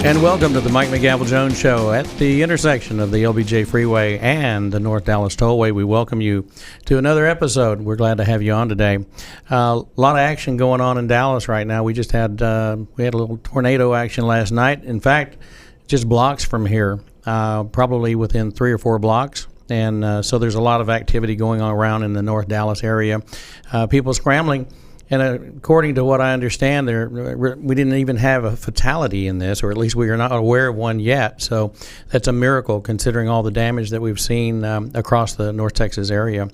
And welcome to the Mike McGavel Jones Show at the intersection of the LBJ Freeway and the North Dallas Tollway. We welcome you to another episode. We're glad to have you on today. A lot of action going on in Dallas right now. We just had a little tornado action last night. In fact, just blocks from here, probably within 3 or 4 blocks. And so there's a lot of activity going on around in the North Dallas area. People scrambling. And according to what I understand, we didn't even have a fatality in this, or at least we are not aware of one yet. So that's a miracle, considering all the damage that we've seen across the North Texas area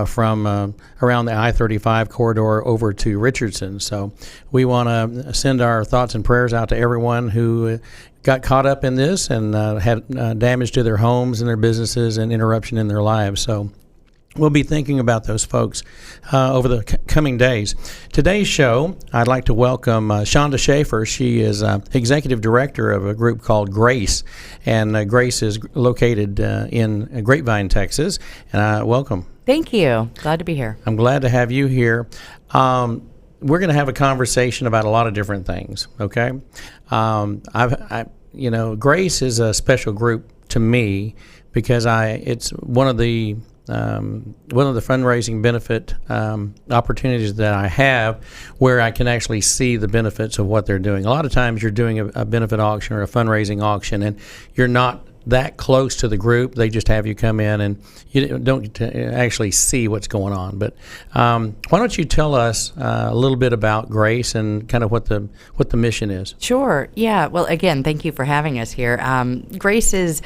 from around the I-35 corridor over to Richardson. So we want to send our thoughts and prayers out to everyone who got caught up in this and had damage to their homes and their businesses and interruption in their lives. So we'll be thinking about those folks over the coming days. Today's show, I'd like to welcome Shonda Schaefer. She is executive director of a group called Grace, and Grace is located in Grapevine, Texas. And welcome. Thank you. Glad to be here. I'm glad to have you here. We're going to have a conversation about a lot of different things. Okay, Grace is a special group to me because it's one of the fundraising benefit opportunities that I have where I can actually see the benefits of what they're doing. A lot of times you're doing a benefit auction or a fundraising auction and you're not that close to the group. They just have you come in and you don't actually see what's going on. But why don't you tell us a little bit about Grace and kind of what the mission is? Sure. Yeah. Well, again, thank you for having us here. Grace is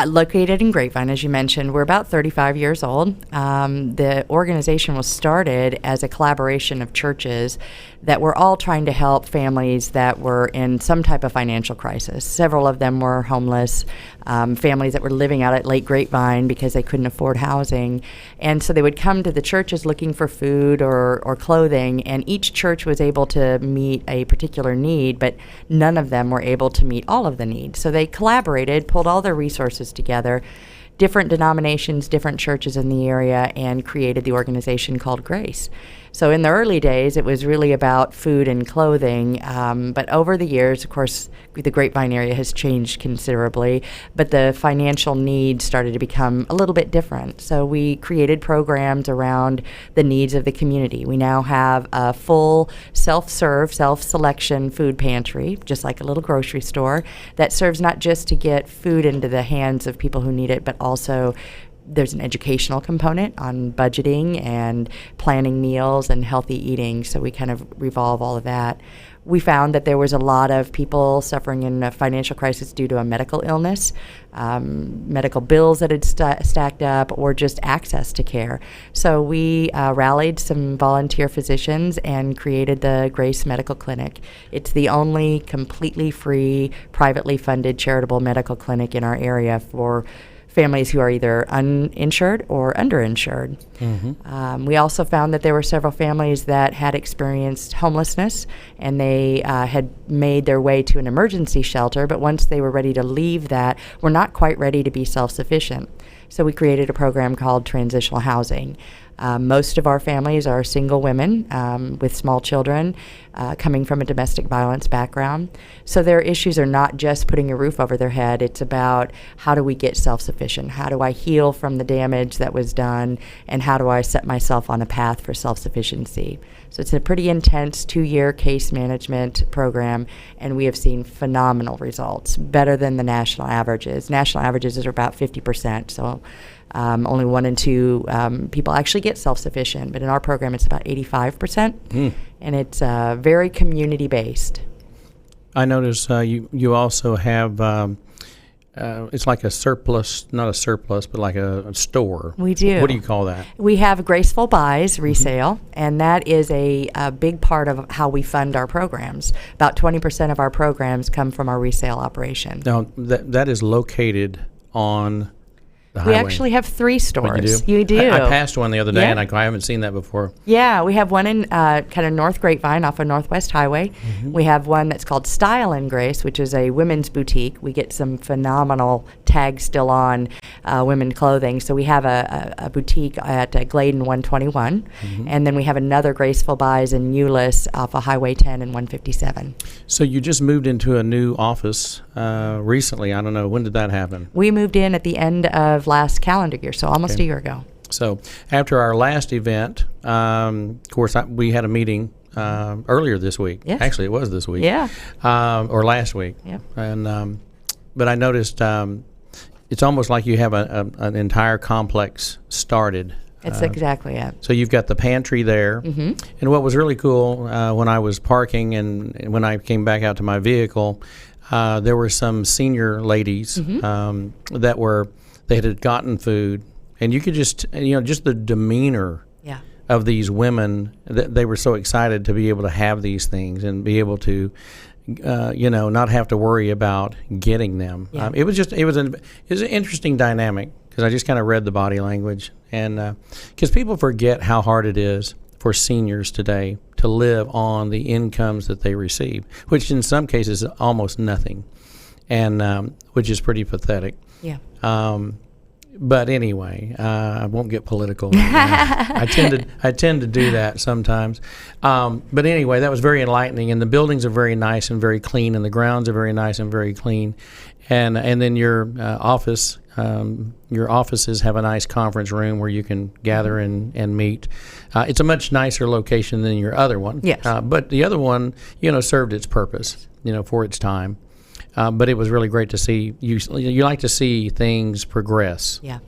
located in Grapevine, as you mentioned. We're about 35 years old. The organization was started as a collaboration of churches that were all trying to help families that were in some type of financial crisis. Several of them were homeless, families that were living out at Lake Grapevine because they couldn't afford housing. And so they would come to the churches looking for food or clothing, and each church was able to meet a particular need, but none of them were able to meet all of the needs. So they collaborated, pulled all their resources together, different denominations, different churches in the area, and created the organization called Grace. So in the early days, it was really about food and clothing, but over the years, of course, the Grapevine area has changed considerably, but the financial needs started to become a little bit different. So we created programs around the needs of the community. We now have a full self-serve, self-selection food pantry, just like a little grocery store, that serves not just to get food into the hands of people who need it, but also there's an educational component on budgeting and planning meals and healthy eating, so we kind of revolve all of that. We found that there was a lot of people suffering in a financial crisis due to a medical illness, medical bills that had stacked up, or just access to care. So we rallied some volunteer physicians and created the Grace Medical Clinic. It's the only completely free, privately funded charitable medical clinic in our area for families who are either uninsured or underinsured. Mm-hmm. We also found that there were several families that had experienced homelessness, and they had made their way to an emergency shelter, but once they were ready to leave that, were not quite ready to be self-sufficient. So we created a program called Transitional Housing. Most of our families are single women with small children coming from a domestic violence background. So their issues are not just putting a roof over their head. It's about how do we get self-sufficient? How do I heal from the damage that was done? And how do I set myself on a path for self-sufficiency? So it's a pretty intense 2-year case management program, and we have seen phenomenal results, better than the national averages. National averages are about 50%, so only 1 in 2 people actually get self-sufficient, but in our program it's about 85%, and it's very community-based. I notice you also have it's like a surplus, not a surplus, but like a store. We do. What do you call that? We have Graceful Buys resale, and that is a big part of how we fund our programs. About 20% of our programs come from our resale operation. Now, that is located on the We highway. actually have 3 stores. You do? You do. I passed one the other day, Yeah. and I haven't seen that before. Yeah, we have one in kind of North Grapevine off of Northwest Highway. We have one that's called Style and Grace, which is a women's boutique. We get some phenomenal tags still on women's clothing. So we have a boutique at Gladen 121, and then we have another Graceful Buys in Euless off of Highway 10 and 157. So you just moved into a new office recently. I don't know. When did that happen? We moved in at the end of last calendar year, so almost a year ago. So after our last event, of course, we had a meeting earlier this week. Yes. Actually, it was this week. Yeah. Or last week. Yep. And but I noticed it's almost like you have an entire complex started. That's exactly it. So you've got the pantry there. And what was really cool when I was parking and when I came back out to my vehicle, there were some senior ladies they had gotten food, and you could just the demeanor Yeah. of these women, they were so excited to be able to have these things and be able to not have to worry about getting them. Yeah. It was an interesting dynamic, because I just kind of read the body language, and because people forget how hard it is for seniors today to live on the incomes that they receive, which in some cases is almost nothing, and which is pretty pathetic. Yeah. But anyway, I won't get political. I tend to do that sometimes. But anyway, that was very enlightening, and the buildings are very nice and very clean, and the grounds are very nice and very clean, and then your offices have a nice conference room where you can gather and meet. It's a much nicer location than your other one. Yes. But the other one, served its purpose, for its time. But it was really great to see you. You like to see things progress. Yeah.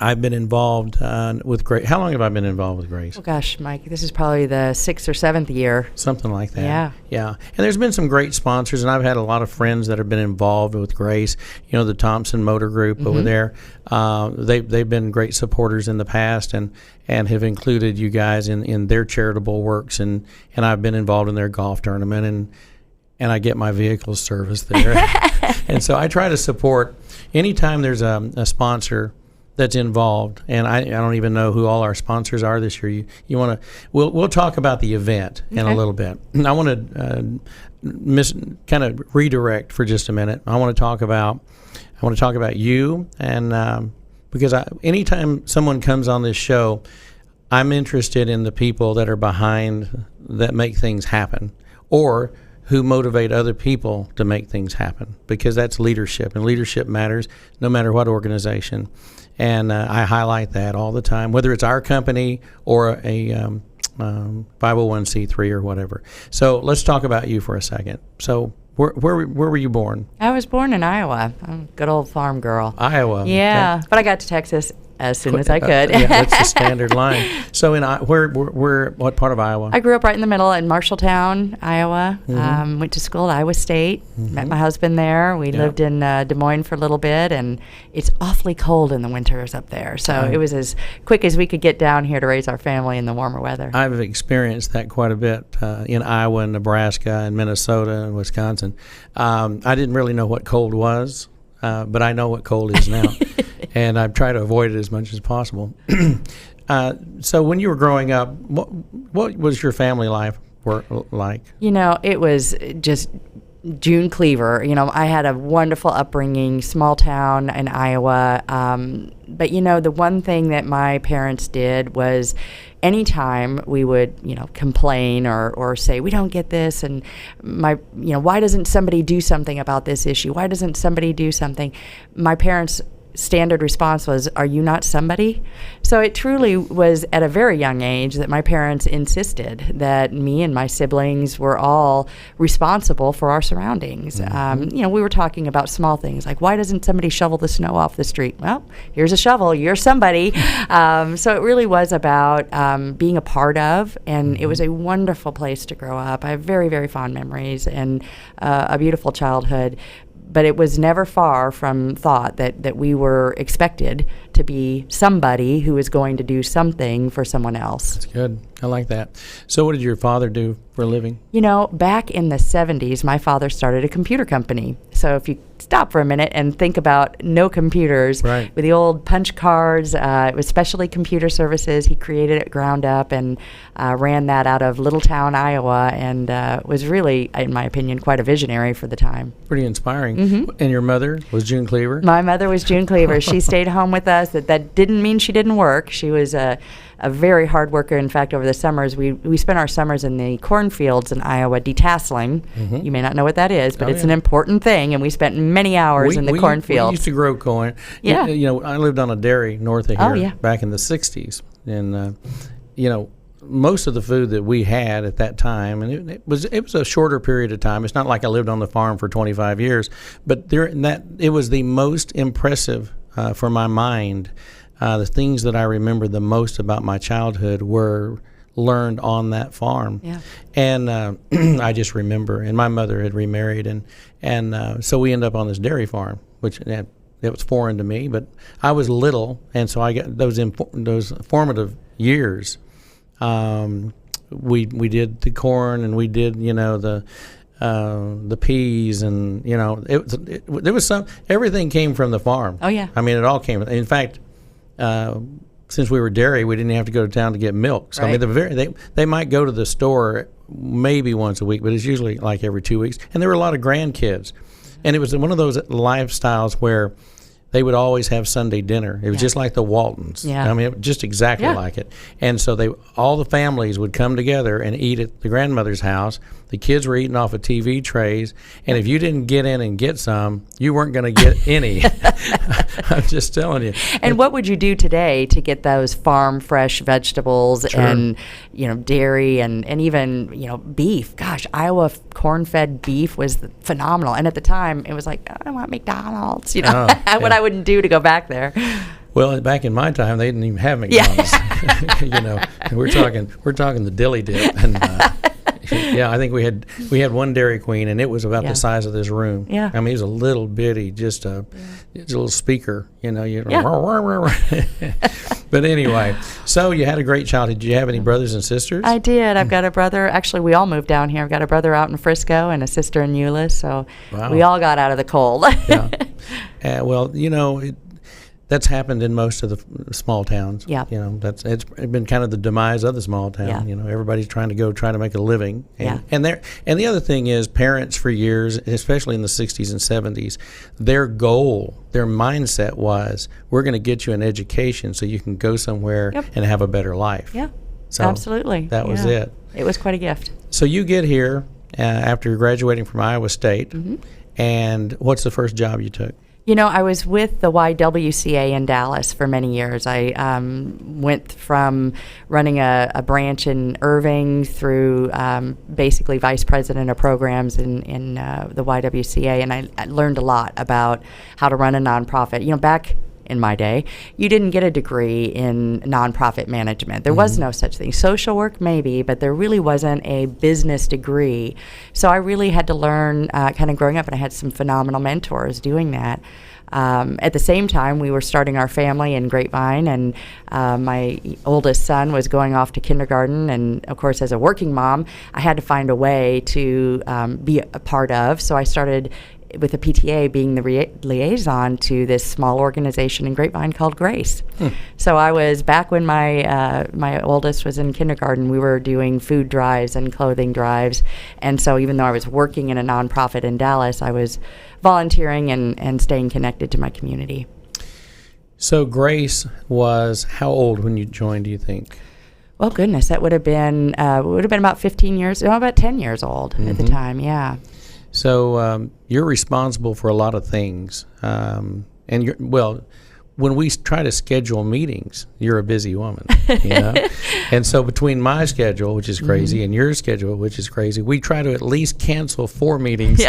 I've been involved with Grace. How long have I been involved with Grace? Oh gosh, Mike, this is probably the 6th or 7th year. Something like that. Yeah. Yeah. And there's been some great sponsors, and I've had a lot of friends that have been involved with Grace. The Thompson Motor Group over there. They've been great supporters in the past, and have included you guys in their charitable works, and I've been involved in their golf tournament, and I get my vehicle serviced there. And so I try to support anytime there's a sponsor that's involved, and I don't even know who all our sponsors are this year. You want to? We'll talk about the event in a little bit. I want to kind of redirect for just a minute. I want to talk about you, and because anytime someone comes on this show, I'm interested in the people that are behind that make things happen, or who motivate other people to make things happen, because that's leadership, and leadership matters no matter what organization. And I highlight that all the time, whether it's our company or a 501c3 or whatever. So let's talk about you for a second. So where were you born? I was born in Iowa. I'm a good old farm girl. Iowa. Yeah, but I got to Texas as soon as I could. Yeah, that's the standard line. So what part of Iowa? I grew up right in the middle in Marshalltown, Iowa. Went to school at Iowa State. Met my husband there. We lived in Des Moines for a little bit, and it's awfully cold in the winters up there. So it was as quick as we could get down here to raise our family in the warmer weather. I've experienced that quite a bit in Iowa and Nebraska and Minnesota and Wisconsin. I didn't really know what cold was, but I know what cold is now. And I try to avoid it as much as possible. So when you were growing up, what was your family life like? It was just June Cleaver. I had a wonderful upbringing, small town in Iowa. But, the one thing that my parents did was anytime we would, complain or say, we don't get this, and why doesn't somebody do something about this issue? Why doesn't somebody do something? My parents' standard response was, are you not somebody? So it truly was at a very young age that my parents insisted that me and my siblings were all responsible for our surroundings. We were talking about small things like, why doesn't somebody shovel the snow off the street? Well, here's a shovel, you're somebody. So it really was about being a part of, and it was a wonderful place to grow up. I have very, very fond memories and a beautiful childhood. But it was never far from thought that we were expected to be somebody who is going to do something for someone else. That's good. I like that. So what did your father do for a living? Back in the 70s, my father started a computer company. So if you stop for a minute and think about no computers, Right. with the old punch cards, it was Specialty Computer Services. He created it ground up and ran that out of Littletown, Iowa, and was really, in my opinion, quite a visionary for the time. Pretty inspiring. And your mother was June Cleaver? My mother was June Cleaver. She stayed home with us. That didn't mean she didn't work. She was a very hard worker. In fact, over the summers, we spent our summers in the cornfields in Iowa detasseling. You may not know what that is, but it's an important thing, and we spent many hours in the cornfields. We used to grow corn. Yeah. I lived on a dairy north of here Oh, yeah. back in the 60s. And, most of the food that we had at that time, and it was a shorter period of time. It's not like I lived on the farm for 25 years, but it was the most impressive for my mind. The things that I remember the most about my childhood were learned on that farm. Yeah. And I just remember, and my mother had remarried, and so we ended up on this dairy farm, which it was foreign to me, but I was little, and so I got those formative years. We did the corn, and we did the peas, and there was everything came from the farm. Oh, yeah. I mean, it all came. In fact, since we were dairy, we didn't have to go to town to get milk. So Right. I mean, they might go to the store maybe once a week, but it's usually like every 2 weeks. And there were a lot of grandkids, and it was one of those lifestyles where they would always have Sunday dinner. It was just like the Waltons. Yeah. I mean, just exactly like it. And so all the families would come together and eat at the grandmother's house. The kids were eating off of TV trays, and if you didn't get in and get some, you weren't going to get any. I'm just telling you. And what would you do today to get those farm fresh vegetables and dairy and even beef? Gosh, Iowa corn-fed beef was phenomenal. And at the time, it was like, I want McDonald's. What I wouldn't do to go back there. Well, back in my time, they didn't even have McDonald's. And we're talking the dilly dip, and I think we had one Dairy Queen, and it was about the size of this room. Yeah. I mean, it was a little bitty, just a little speaker. But anyway, so you had a great childhood. Did you have any brothers and sisters? I did. I've got a brother. Actually, we all moved down here. I've got a brother out in Frisco and a sister in Euless. So we all got out of the cold. Yeah. Well, that's happened in most of the small towns. Yeah. It's been kind of the demise of the small town. Yeah. Everybody's trying to make a living. And, Yeah. and the other thing is, parents for years, especially in the 60s and 70s, their goal, their mindset was, we're going to get you an education so you can go somewhere and have a better life. Yeah, So absolutely. That was it. It was quite a gift. So you get here after graduating from Iowa State, and what's the first job you took? I was with the YWCA in Dallas for many years. I went from running a branch in Irving through basically vice president of programs in the YWCA, and I learned a lot about how to run a nonprofit. Back in my day, you didn't get a degree in nonprofit management. There was no such thing. Social work, maybe, but there really wasn't a business degree. So I really had to learn kind of growing up, and I had some phenomenal mentors doing that. At the same time, we were starting our family in Grapevine, and my oldest son was going off to kindergarten. And of course, as a working mom, I had to find a way to be a part of. So I started with the PTA being the liaison to this small organization in Grapevine called Grace. So I was back when my oldest was in kindergarten. We were doing food drives and clothing drives, and so even though I was working in a nonprofit in Dallas, I was volunteering and staying connected to my community. So Grace was how old when you joined, do you think? Well, goodness, that would have been about 15 years, about 10 years old at the time. Yeah. So you're responsible for a lot of things, and when we try to schedule meetings, you're a busy woman, And so between my schedule, which is crazy, and your schedule, which is crazy, we try to at least cancel 4 meetings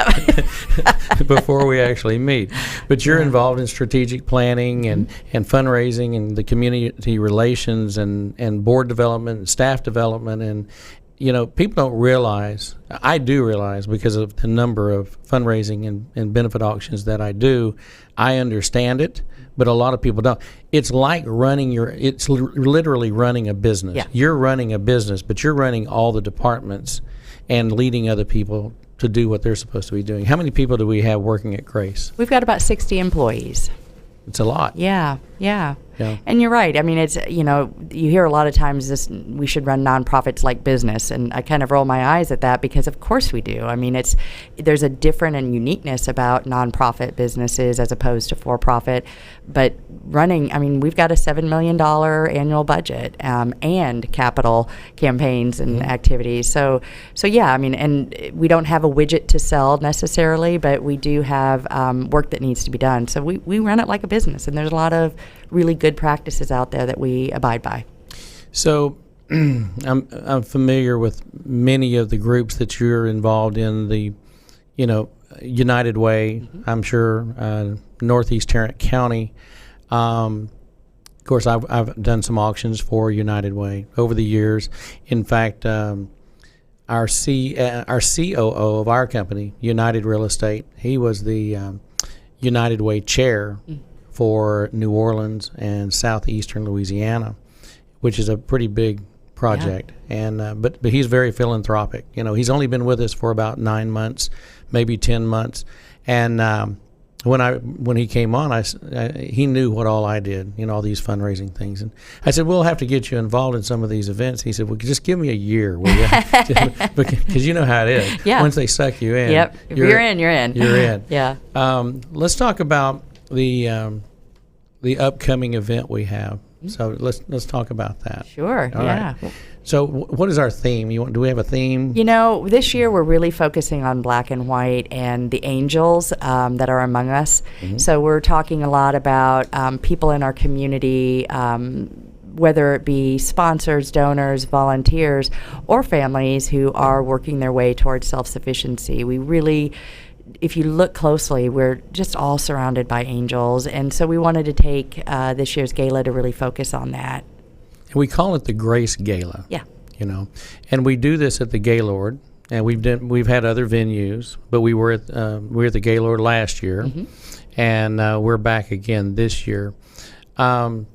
before we actually meet. But you're involved in strategic planning and fundraising and the community relations and board development and staff development, and people don't realize, I do realize because of the number of fundraising and benefit auctions that I do, I understand it, but a lot of people don't. It's like it's literally running a business. Yeah. You're running a business, but you're running all the departments and leading other people to do what they're supposed to be doing. How many people do we have working at Grace? We've got about 60 employees. It's a lot. Yeah. Yeah. And you're right. I mean, it's, you hear a lot of times we should run nonprofits like business, and I kind of roll my eyes at that because of course we do. I mean, there's a different and uniqueness about nonprofit businesses as opposed to for-profit, but we've got a $7 million annual budget and capital campaigns and activities. So yeah, I mean, and we don't have a widget to sell necessarily, but we do have work that needs to be done. So we run it like a business, and there's a lot of really good practices out there that we abide by. So I'm familiar with many of the groups that you're involved in, the United Way, I'm sure, Northeast Tarrant County. Of course, I've done some auctions for United Way over the years. In fact, our COO of our company, United Real Estate, he was the United Way chair for New Orleans and southeastern Louisiana, which is a pretty big project. Yeah. And but he's very philanthropic. He's only been with us for about 9 months, maybe 10 months. And when he came on, he knew what all I did, all these fundraising things. And I said, we'll have to get you involved in some of these events. He said, well, just give me a year, will you? Because you know how it is. Yeah. Once they suck you in. Yep. If you're in, you're in. You're in. Yeah. Let's talk about the upcoming event we have. So let's talk about that. Sure. All yeah. Right. So what is our theme? Do we have a theme? This year we're really focusing on black and white and the angels that are among us. Mm-hmm. So we're talking a lot about people in our community, whether it be sponsors, donors, volunteers, or families who are working their way towards self-sufficiency. We really, if you look closely, we're just all surrounded by angels. And so we wanted to take this year's gala to really focus on that. And we call it the Grace Gala. Yeah. And we do this at the Gaylord, and we've had other venues, but we were at the Gaylord last year, and we're back again this year. Tell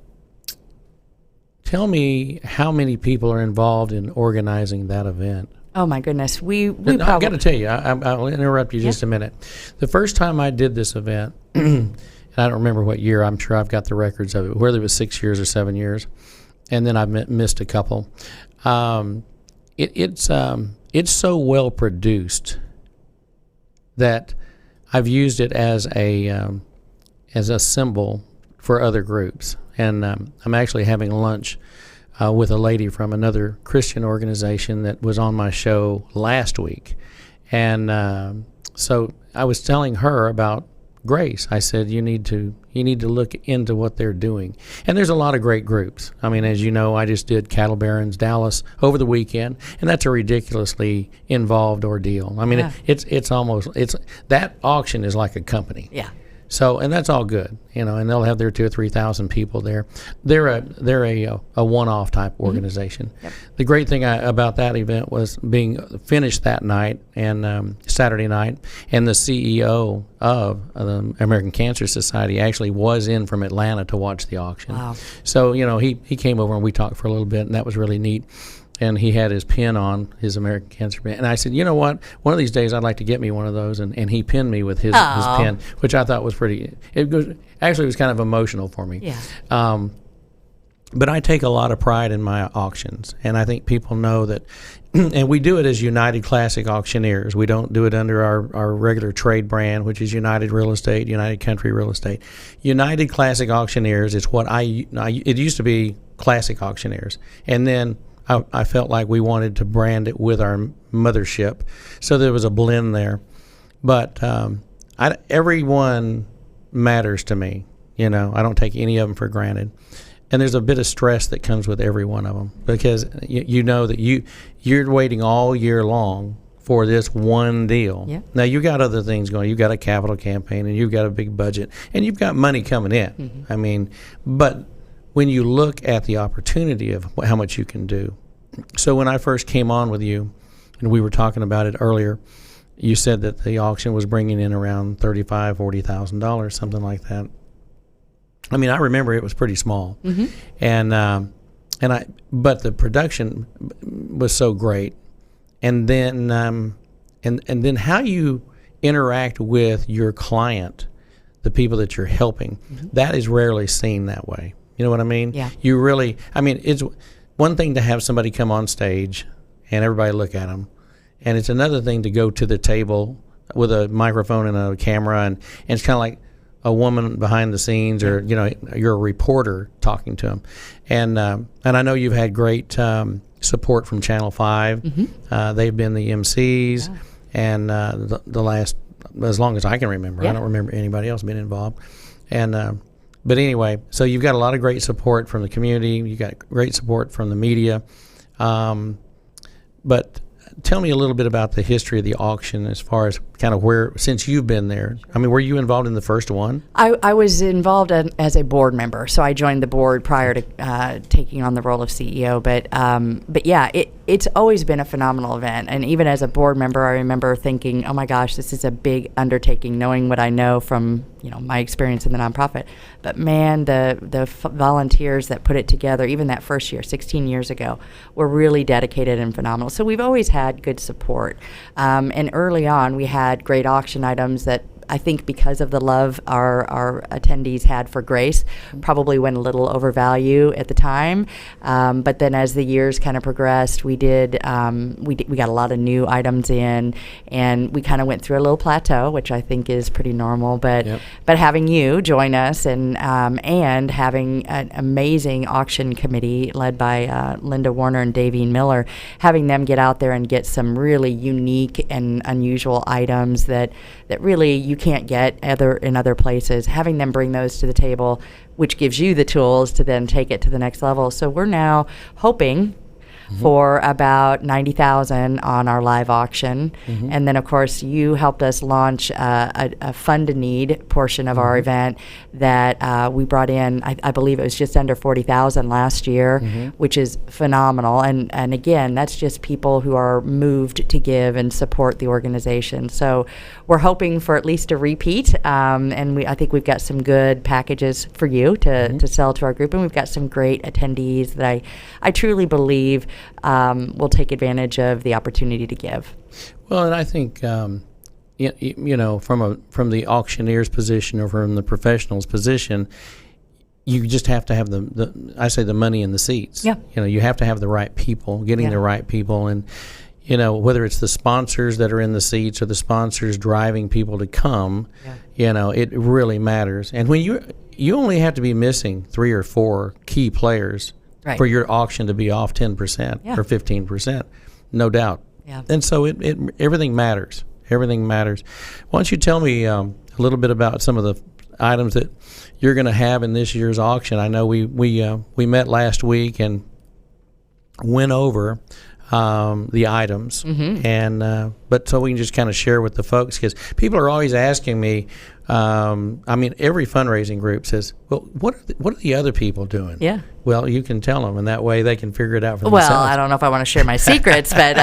me how many people are involved in organizing that event. Oh my goodness, we probably. I got to tell you, I'll interrupt you just a minute. The first time I did this event, and I don't remember what year. I'm sure I've got the records of it, whether it was 6 years or 7 years, and then I've missed a couple. It's so well produced that I've used it as a symbol for other groups, and I'm actually having lunch with a lady from another Christian organization that was on my show last week. And so I was telling her about Grace. I said, you need to look into what they're doing. And there's a lot of great groups. I mean, as you know, I just did Cattle Barons Dallas over the weekend, and that's a ridiculously involved ordeal. I mean, it's that auction is like a company. Yeah. So, and that's all good, and they'll have their 2,000 or 3,000 people there. They're a one-off type organization. Yep. The great thing about that event was being finished that night and Saturday night, and the CEO of the American Cancer Society actually was in from Atlanta to watch the auction. Wow. So, he came over and we talked for a little bit, and that was really neat. And he had his pin on, his American Cancer pin. And I said, you know what? One of these days I'd like to get me one of those. And he pinned me with his pin, which I thought was pretty, it was kind of emotional for me. Yeah. But I take a lot of pride in my auctions. And I think people know that, and we do it as United Classic Auctioneers. We don't do it under our regular trade brand, which is United Real Estate, United Country Real Estate. United Classic Auctioneers is what it used to be Classic Auctioneers. And then I felt like we wanted to brand it with our mothership, so there was a blend there. But everyone matters to me. I don't take any of them for granted. And there's a bit of stress that comes with every one of them because you know that you're waiting all year long for this one deal. Yeah. Now, you got other things going. You've got a capital campaign, and you've got a big budget, and you've got money coming in. Mm-hmm. I mean, but when you look at the opportunity of how much you can do, So when I first came on with you, and we were talking about it earlier, you said that the auction was bringing in around $40,000, something like that. I mean, I remember it was pretty small, but the production was so great, and then and then how you interact with your client, the people that you're helping, that is rarely seen that way. You know what I mean? Yeah. You really, I mean, it's one thing to have somebody come on stage and everybody look at them, and it's another thing to go to the table with a microphone and a camera, and it's kind of like a woman behind the scenes, or you're a reporter talking to them, and I know you've had great support from Channel 5. They've been the MCs, and the last, as long as I can remember, I don't remember anybody else being involved, and but anyway, so you've got a lot of great support from the community. You got great support from the media, but tell me a little bit about the history of the auction, as far as kind of where, since you've been there. I mean, were you involved in the first one? I was involved as a board member, so I joined the board prior to taking on the role of CEO. But yeah, it's always been a phenomenal event. And even as a board member, I remember thinking, oh my gosh, this is a big undertaking, knowing what I know from my experience in the nonprofit. But man, the volunteers that put it together, even that first year, 16 years ago, were really dedicated and phenomenal. So we've always had good support. And early on, we had great auction items that I think, because of the love our attendees had for Grace, probably went a little over value at the time. But then as the years kind of progressed, we got a lot of new items in, and we kind of went through a little plateau, which I think is pretty normal. But having you join us and having an amazing auction committee led by Linda Warner and Davine Miller, having them get out there and get some really unique and unusual items that really you can't get in other places, having them bring those to the table, which gives you the tools to then take it to the next level. So we're now hoping for about $90,000 on our live auction. And then, of course, you helped us launch a fund-to-need portion of our event that we brought in. I believe it was just under $40,000 last year, which is phenomenal. And again, that's just people who are moved to give and support the organization. So we're hoping for at least a repeat. And I think we've got some good packages for you to sell to our group. And we've got some great attendees that I truly believe will take advantage of the opportunity to give. Well, and I think from the auctioneer's position or from the professional's position, you just have to have the money in the seats. Yeah. You have to have the right people, getting the right people, and whether it's the sponsors that are in the seats or the sponsors driving people to come, it really matters. And when you only have to be missing 3 or 4 key players for your auction to be off 10% or 15%, no doubt. Yeah. And so everything matters. Everything matters. Why don't you tell me a little bit about some of the items that you're going to have in this year's auction? I know we met last week and went over the items, and but so we can just kind of share with the folks, because people are always asking me. Every fundraising group says, "Well, what are the other people doing?" Yeah. Well, you can tell them, and that way they can figure it out for themselves. Well, I don't know if I want to share my secrets, but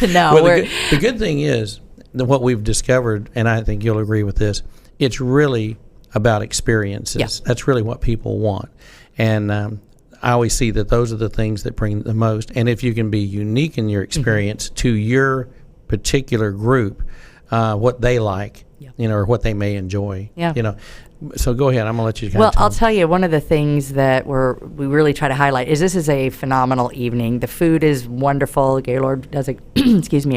no. Well, the good thing is that what we've discovered, and I think you'll agree with this, it's really about experiences. Yeah. That's really what people want, and I always see that those are the things that bring the most. And if you can be unique in your experience to your particular group, what they like, or what they may enjoy, So go ahead. I'm going to let you kind of I'll tell you, one of the things that we really try to highlight is this is a phenomenal evening. The food is wonderful. Gaylord does a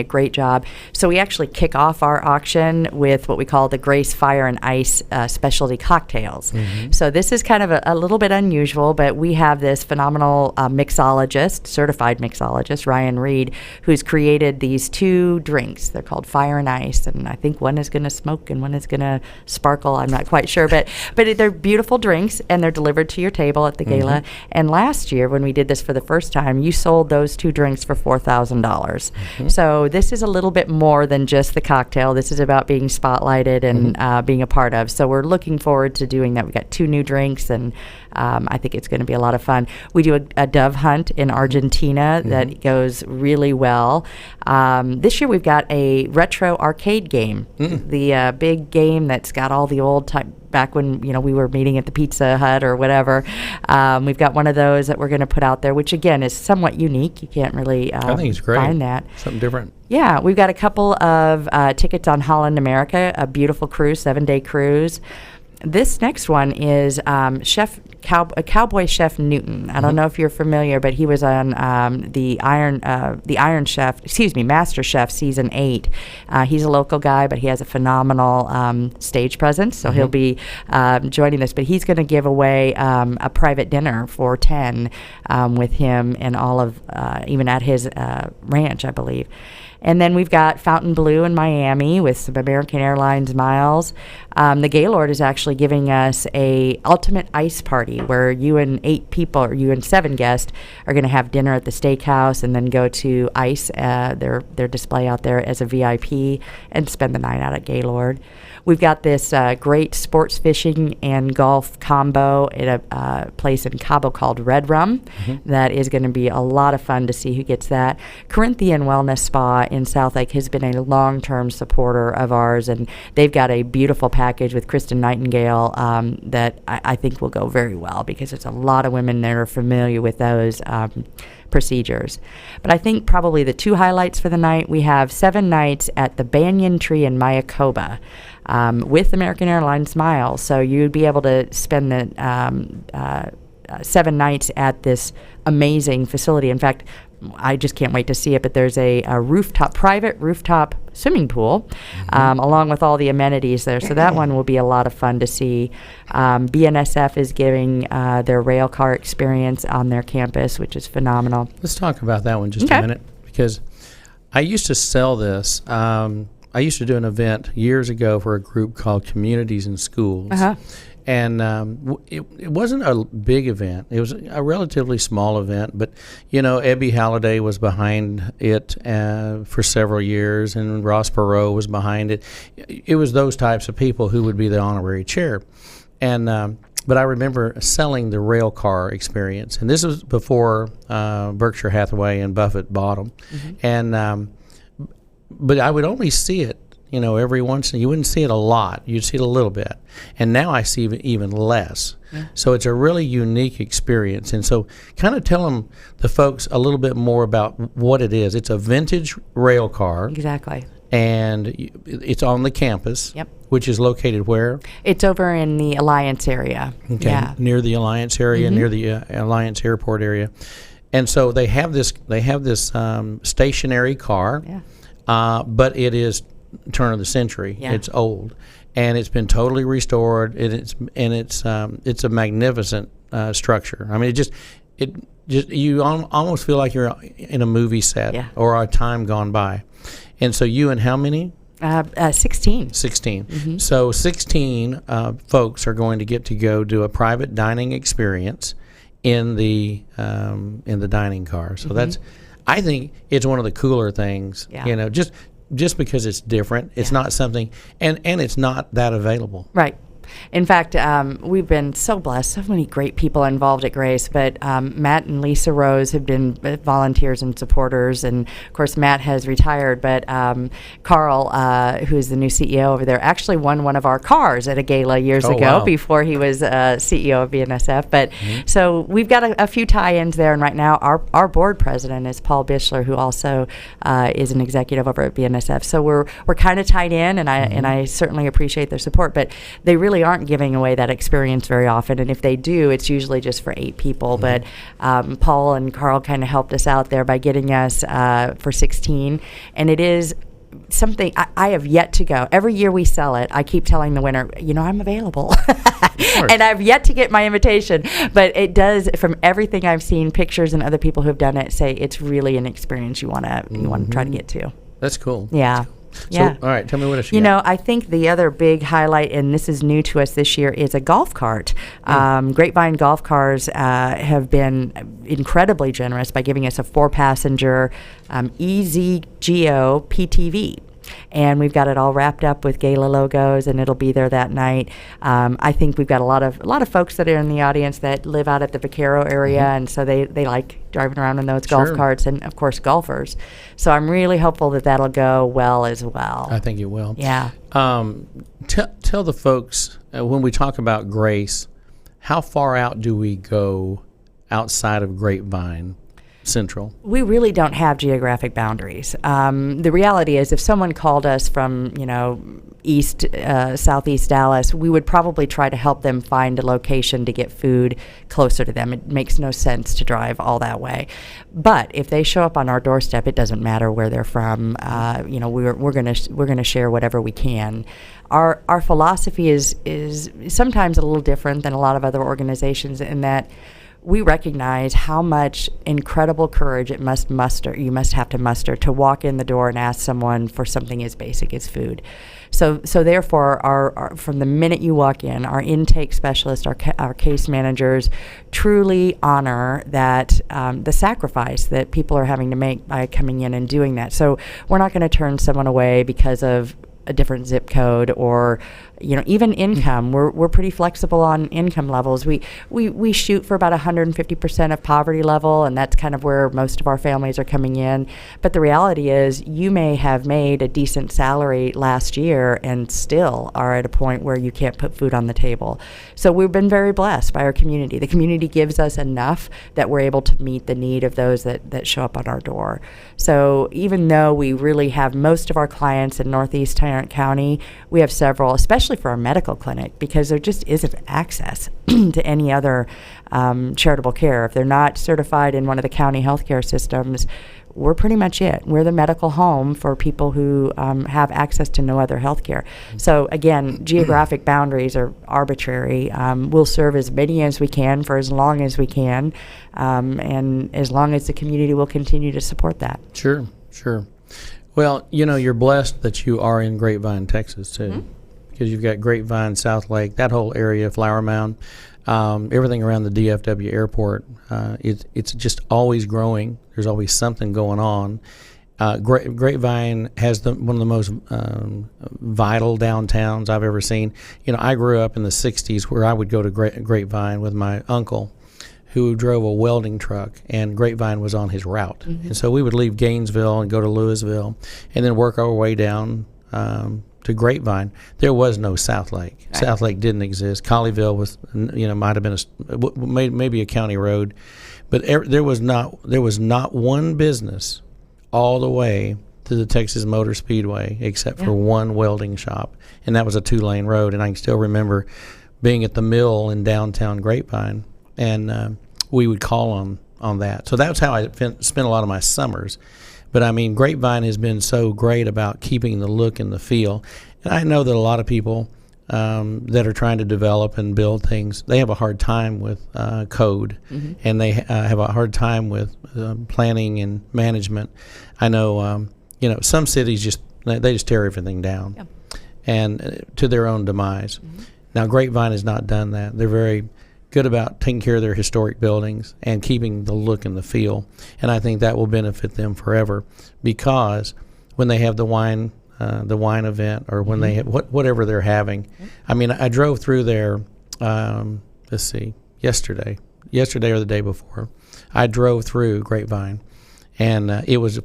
great job. So we actually kick off our auction with what we call the Grace Fire and Ice specialty cocktails. So this is kind of a little bit unusual, but we have this phenomenal certified mixologist, Ryan Reed, who's created these 2 drinks. They're called Fire and Ice, and I think one is going to smoke and one is going to sparkle. I'm not quite sure, but they're beautiful drinks, and they're delivered to your table at the gala. And last year, when we did this for the first time, you sold those 2 drinks for $4,000. So this is a little bit more than just the cocktail. This is about being spotlighted and being a part of. So we're looking forward to doing that. We've got 2 new drinks, and I think it's going to be a lot of fun. We do a dove hunt in Argentina that goes really well. This year we've got a retro arcade game, the big game that's got all the old type, back when we were meeting at the Pizza Hut or whatever. We've got one of those that we're going to put out there, which again is somewhat unique. You can't really I think it's great. find that. Something different. Yeah, we've got a couple of tickets on Holland America, a beautiful cruise, 7-day cruise. This next one is Cowboy Chef Newton. I don't know if you're familiar, but he was on the Iron Chef, Master Chef season 8. He's a local guy, but he has a phenomenal stage presence, so he'll be joining this. But he's going to give away a private dinner for 10 with him and all of, even at his ranch, I believe. And then we've got Fontainebleau in Miami with some American Airlines miles. The Gaylord is actually giving us a ultimate ice party where you and 8 people, or you and 7 guests, are going to have dinner at the steakhouse and then go to ice, their display out there as a VIP, and spend the night out at Gaylord. We've got this great sports fishing and golf combo at a place in Cabo called Red Rum. That is going to be a lot of fun to see who gets that. Corinthian Wellness Spa in South Lake has been a long-term supporter of ours, and they've got a beautiful package with Kristen Nightingale that I think will go very well, because there's a lot of women that are familiar with those procedures. But I think probably the 2 highlights for the night, we have 7 nights at the Banyan Tree in Mayakoba with American Airlines miles. So you'd be able to spend the 7 nights at this amazing facility. In fact, I just can't wait to see it, but there's a private rooftop swimming pool along with all the amenities there. So that one will be a lot of fun to see. BNSF is giving their rail car experience on their campus, which is phenomenal. Let's talk about that one just a minute, because I used to sell this. I used to do an event years ago for a group called Communities in Schools. And it wasn't a big event. It was a relatively small event, but, Ebby Halliday was behind it for several years, and Ross Perot was behind it. It was those types of people who would be the honorary chair. And but I remember selling the rail car experience, and this was before Berkshire Hathaway and Buffett bought them. And but I would only see it, every once in a while. You wouldn't see it a lot. You'd see it a little bit. And now I see it even less. So it's a really unique experience. And so kind of tell them, the folks, a little bit more about what it is. It's a vintage rail car. Exactly. And it's on the campus, which is located where? It's over in the Alliance area. Okay, near the Alliance area, near the Alliance Airport area. And so they have this stationary car, but it is turn of the century. It's old, and it's been totally restored. It's a magnificent structure. I mean, you almost feel like you're in a movie set or a time gone by. And so you and how many? 16. 16. So 16 folks are going to get to go do a private dining experience in the dining car. So that's, I think it's one of the cooler things. Just because it's different. It's not something, and it's not that available. Right. In fact, we've been so blessed, so many great people involved at Grace, but Matt and Lisa Rose have been volunteers and supporters, and of course Matt has retired, but Carl, who's the new CEO over there, actually won one of our cars at a gala years ago before he was CEO of BNSF. But so we've got a few tie-ins there, and right now our board president is Paul Bischler, who also is an executive over at BNSF. So we're kind of tied in, and I certainly appreciate their support, but they really aren't giving away that experience very often, and if they do, it's usually just for 8 people. But Paul and Carl kind of helped us out there by getting us for 16, and it is something I have yet to go. Every year we sell it, I keep telling the winner, I'm available. And I've yet to get my invitation, but it does, from everything I've seen, pictures and other people who have done it, say it's really an experience you want to try to get to. That's cool. Yeah. So, all right, tell me what else you got. I think the other big highlight, and this is new to us this year, is a golf cart. Grapevine golf cars have been incredibly generous by giving us a 4-passenger EasyGeo PTV. And we've got it all wrapped up with gala logos, and it'll be there that night. I think we've got a lot of folks that are in the audience that live out at the Vaquero area, and so they like driving around in those golf carts, and of course golfers. So I'm really hopeful that that'll go well as well. I think it will. Yeah. Tell the folks, when we talk about Grace, how far out do we go outside of Grapevine Central? We really don't have geographic boundaries. The reality is, if someone called us from, southeast Dallas, we would probably try to help them find a location to get food closer to them. It makes no sense to drive all that way. But if they show up on our doorstep, it doesn't matter where they're from. We're gonna share whatever we can. Our philosophy is sometimes a little different than a lot of other organizations in that we recognize how much incredible courage you must have to muster to walk in the door and ask someone for something as basic as food. So therefore, our from the minute you walk in, our intake specialists, our case managers, truly honor that the sacrifice that people are having to make by coming in and doing that. So we're not going to turn someone away because of a different zip code or even income. We're pretty flexible on income levels. We shoot for about 150% of poverty level, and that's kind of where most of our families are coming in. But the reality is, you may have made a decent salary last year and still are at a point where you can't put food on the table. So we've been very blessed by our community. The community gives us enough that we're able to meet the need of those that show up on our door. So even though we really have most of our clients in Northeast Tarrant County, we have several, especially for our medical clinic, because there just isn't access to any other charitable care. If they're not certified in one of the county healthcare systems, we're pretty much it. We're the medical home for people who have access to no other health care. So again, geographic boundaries are arbitrary. We'll serve as many as we can for as long as we can, and as long as the community will continue to support that. Sure. Well, you're blessed that you are in Grapevine, Texas, too, because you've got Grapevine, South Lake, that whole area, Flower Mound, everything around the DFW airport. It's just always growing. There's always something going on. Grapevine has one of the most vital downtowns I've ever seen. I grew up in the 60s where I would go to Grapevine with my uncle, who drove a welding truck, and Grapevine was on his route. And so we would leave Gainesville and go to Louisville and then work our way down to Grapevine. There was no South Lake. Right. South Lake didn't exist. Colleyville was, might have been maybe a county road, but there was not one business all the way to the Texas Motor Speedway except for one welding shop, and that was a 2-lane road. And I can still remember being at the mill in downtown Grapevine, and we would call on that. So that's how I spent a lot of my summers. But I mean, Grapevine has been so great about keeping the look and the feel. And I know that a lot of people that are trying to develop and build things, they have a hard time with code, and they have a hard time with planning and management. I know, some cities just tear everything down, and to their own demise. Now, Grapevine has not done that. They're very good about taking care of their historic buildings and keeping the look and the feel. And I think that will benefit them forever, because when they have the wine event, or when they have whatever they're having. I mean, I drove through there, yesterday or the day before. I drove through Grapevine, and it was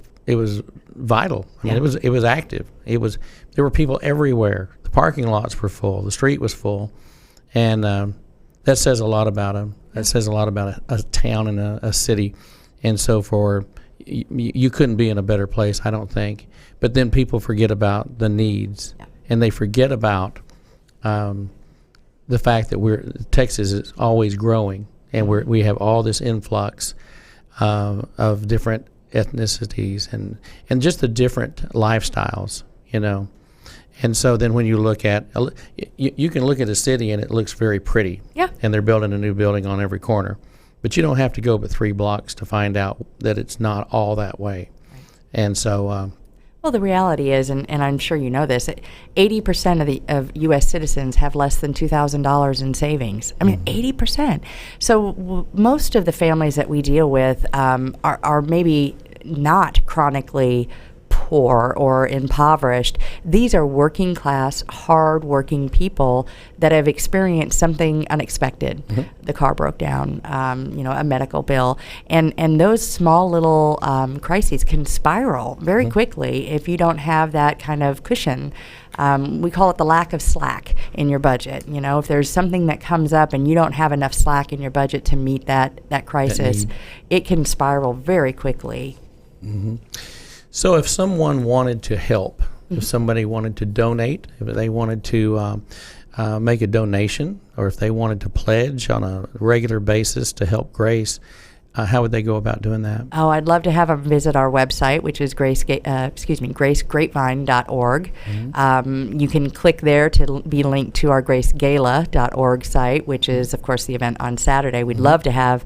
vital. I mean, it was active. There were people everywhere. The parking lots were full. The street was full, and that says a lot about them. That says a lot about a town and a city. And so you couldn't be in a better place, I don't think. But then people forget about the needs, and they forget about the fact that Texas is always growing, and we have all this influx of different ethnicities and just the different lifestyles, And so then when you look at, you can look at a city and it looks very pretty. Yeah. And they're building a new building on every corner. But you don't have to go but 3 blocks to find out that it's not all that way. Right. And so... well, the reality is, and I'm sure you know this, 80% of U.S. citizens have less than $2,000 in savings. I mean, 80%. So most of the families that we deal with are maybe not chronically poor or impoverished. These are working class, hard working people that have experienced something unexpected. The car broke down, a medical bill, and those small little crises can spiral very quickly if you don't have that kind of cushion. We call it the lack of slack in your budget. If there's something that comes up and you don't have enough slack in your budget to meet that crisis, it can spiral very quickly. So if someone wanted to help, if somebody wanted to donate, if they wanted to make a donation, or if they wanted to pledge on a regular basis to help Grace, how would they go about doing that? Oh, I'd love to have them visit our website, which is gracegravine.org. You can click there to be linked to our gracegala.org site, which is, of course, the event on Saturday. We'd love to have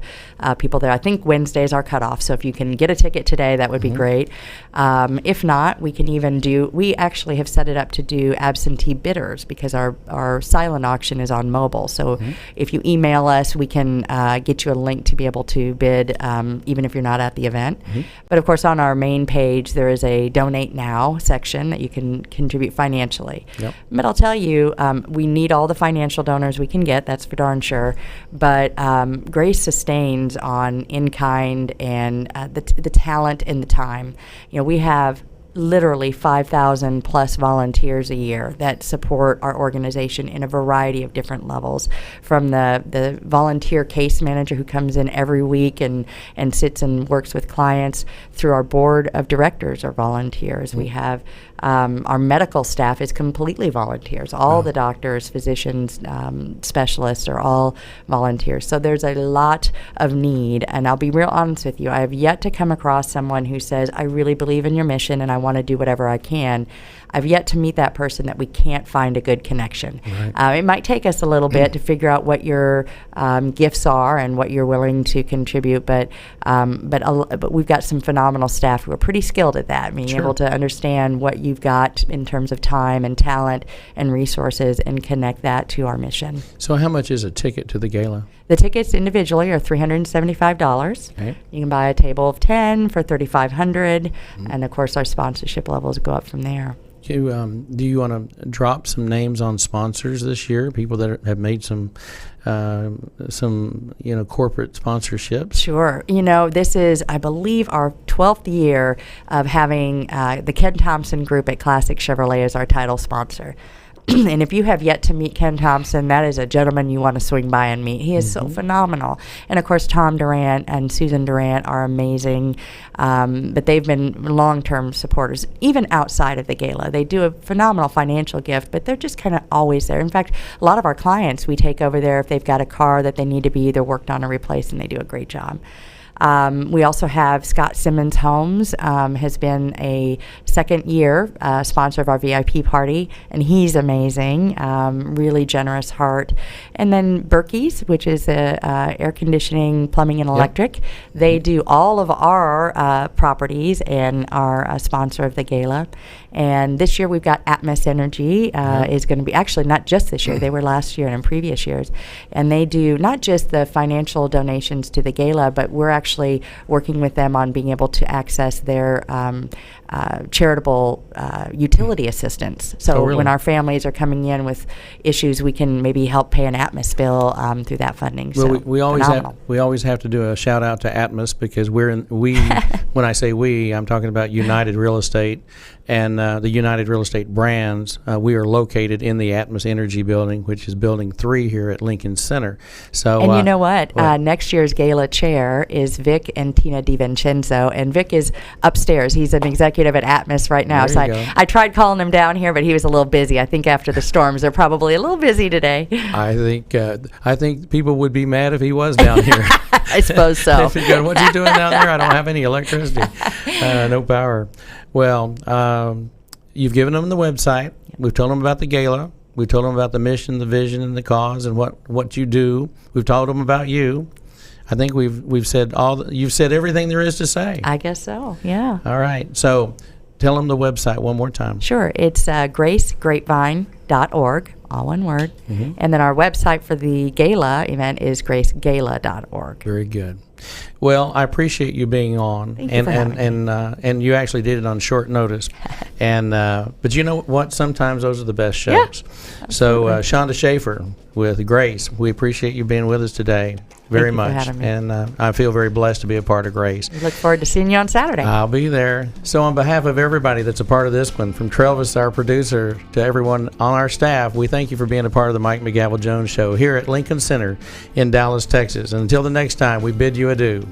people there. I think Wednesday's our cutoff, so if you can get a ticket today, that would be great. If not, we can even we actually have set it up to do absentee bidders because our silent auction is on mobile. So if you email us, we can get you a link to be able to bid, even if you're not at the event. But of course, on our main page, there is a Donate Now section that you can contribute financially. But I'll tell you, we need all the financial donors we can get, that's for darn sure. But Grace sustains on in-kind and the talent and the time. We have literally 5,000 plus volunteers a year that support our organization in a variety of different levels, from the volunteer case manager who comes in every week and sits and works with clients, through our board of directors are volunteers. We have our medical staff is completely volunteers. All the doctors, physicians, specialists are all volunteers. So there's a lot of need, and I'll be real honest with you, I have yet to come across someone who says, I really believe in your mission and I want to do whatever I can. I've yet to meet that person that we can't find a good connection. It might take us a little bit to figure out what your gifts are and what you're willing to contribute, but we've got some phenomenal staff who are pretty skilled at that, being able to understand what you've got in terms of time and talent and resources and connect that to our mission. So how much is a ticket to the gala? The tickets individually are $375. You can buy a table of 10 for $3,500, and of course our sponsorship levels go up from there. Do you want to drop some names on sponsors this year? People that have made some corporate sponsorships. Sure. This is, I believe, our 12th year of having the Ken Thompson Group at Classic Chevrolet as our title sponsor. And if you have yet to meet Ken Thompson, that is a gentleman you want to swing by and meet. He is so phenomenal. And of course, Tom Durant and Susan Durant are amazing, but they've been long-term supporters, even outside of the gala. They do a phenomenal financial gift, but they're just kind of always there. In fact, a lot of our clients we take over there if they've got a car that they need to be either worked on or replaced, and they do a great job. We also have Scott Simmons Homes, has been a second year sponsor of our VIP party, and he's amazing, really generous heart. And then Berkey's, which is air conditioning, plumbing, and electric. They do all of our properties and are a sponsor of the gala. And this year we've got Atmos Energy is going to be, actually not just this year, they were last year and in previous years. And they do not just the financial donations to the gala, but we're actually working with them on being able to access their charitable utility assistance. So when our families are coming in with issues, we can maybe help pay an Atmos bill through that funding. Well, so we always have to do a shout out to Atmos, because when I say we, I'm talking about United Real Estate and the United Real Estate brands. We are located in the Atmos Energy building, which is building 3 here at Lincoln Center. So, and you know what? Next year's gala chair is Vic and Tina DiVincenzo, and Vic is upstairs. He's an executive at Atmos right now. So I tried calling him down here, but he was a little busy. I think after the storms, they're probably a little busy today. I think people would be mad if he was down here. I suppose so. What's he doing down there? I don't have any electricity, no power. Well, you've given them the website. We've told them about the gala. We've told them about the mission, the vision, and the cause, and what you do. We've told them about you. I think we've said you've said everything there is to say. I guess so. Yeah. All right. So tell them the website one more time. Sure. It's gracegrapevine.org, all one word. And then our website for the gala event is gracegala.org. Very good. Well, I appreciate you being on, Thank you for having me. And you actually did it on short notice, and but you know what? Sometimes those are the best shows. Yeah, so Shonda Schaefer with Grace, we appreciate you being with us today very Thank you for much, having me. and I feel very blessed to be a part of Grace. We look forward to seeing you on Saturday. I'll be there. So on behalf of everybody that's a part of this one, from Travis, our producer, to everyone on our staff, we thank you for being a part of the Mike McGavel Jones Show here at Lincoln Center in Dallas, Texas. And until the next time, we bid you adieu.